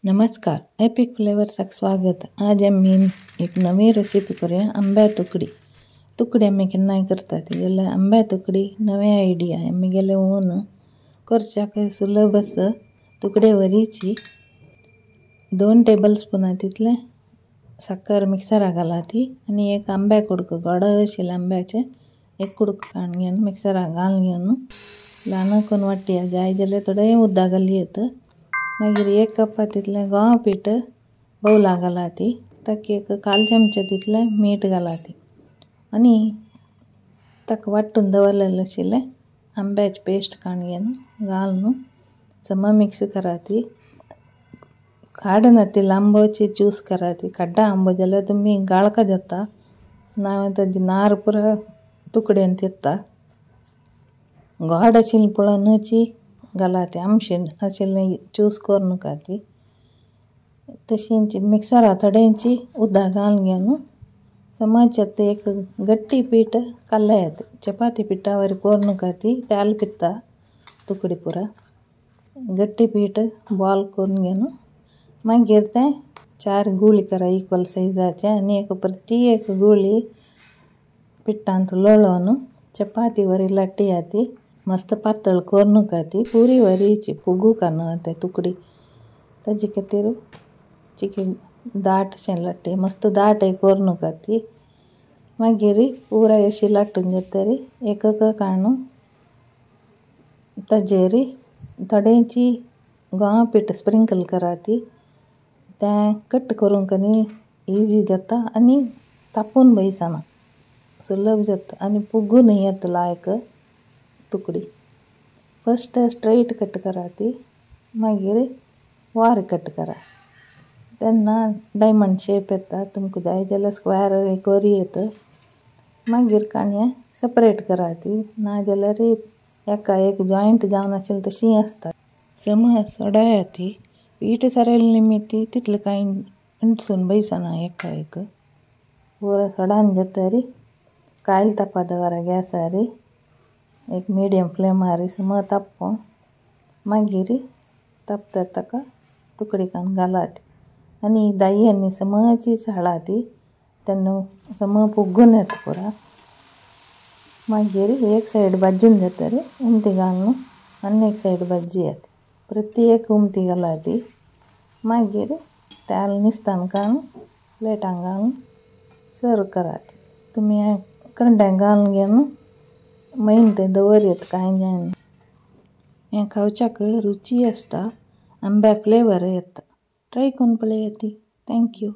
नमस्कार, एपिक फ्लेवर्सक स्वागत। आज आम्ही एक नवी रेसिपी करूया आंब्या तुकडी आम्ही केन्ना करतात जाल्यार आंब्या तुकडी नवी आयडिया आम्ही गेले ओन करशाक सुलभ असं तुकडे वरीची 2 टेबलस्पून तितले साखर मिक्सरा घाला ती आणि एक आंब्या कुडको गोड आशिल्ले आंब्याचे एक कुडको काडून घेवन मिक्सरा घालून घेवन ल्हान करून वाटया जाय जाल्यार थोडें उदक घालयत। मागीर 1 कप तितले गंव पीठ बौला घाला ती ताका एक 1/4 चमचे तितले मीठ घाला ती आणि ताका वाटून दवरलेले आशिल्ले आंब्याची पेस्ट काडून घेवन घालून सम मिक्स करा ती। काडून ती आंबोची ज्यूस करा ती खड्डा आंबो जाल्यार तुम्ही गाळका जाता ना ताजी नार पुरा तुकडेन तिरता गोड आशिल्ली पळोवनची घाला ती आमशें आशिल्लें चूज करून नका ती तशींच मिक्सरा थोडेंची उदक घालून घेवन समज एक गट्टी पीठ काल्ले चपाती पिठा वरी करून नका ती त्याल पित्ता तुकडी पुरा गट्टी पीठ बॉल करून घेवन मागीर तें 4 गुळी करा इक्वल सायजाचे आणि एक गुळी पिठांत लोळोवन चपाती वरी लाटया ती मस्त पातळ करून नका ती पुरी वरीची फुगू कान ते तुकडी ताजे खातीर चिकी दाट शें लाट्टी मस्त दाट करून नका ती मागीर पुरा अशी लाटून जातरी एक काडून ताजेर थोडेंची गंव पीठ स्प्रिंकल करा ती तें कट करूंक आनी इजी जाता आनी तापून बयसना सुलभ जाता आनी फुगून येता लायक तुकडी। फर्स्ट स्ट्रेट कट करा ती मागीर वार कट करा तेन्ना डायमंड शेप येता तुमकां जाय जाल्यार स्क्वेअर करी येता मागीर काणये सेपरेट करा ती ना जाल्यार एका एक जॉयंट जावन आशिल्ली तशी आसता समज सोडया ती पीठ सारयल्ली निमिती तितले कांय इंटसून बयसना एका एक पुरा सोडान जातरी कायल तापा दवरा गॅसार एक मिडियम फ्लेमार सम तापोवन मागीर तापता ताका तुकडी काडून घाला ती आनी दाय्यांनी समची साळा ती तेन्ना सम फुगून येता पुरा मागीर एक सायड भाजून जातरी उमती घालून आनी एक सायड भाजयत प्रत्येक उमती घाला ती मागीर त्याल निस्तान काडून प्लेटान घालून सर्व करा ती तुमी कंड्याक घालून घेवन मैन तें दवरयत कांय जायना हें खावच्याक रुची आसता आंब्या फ्लेवर येता ट्राय करून पळयात ती। थँक्यू।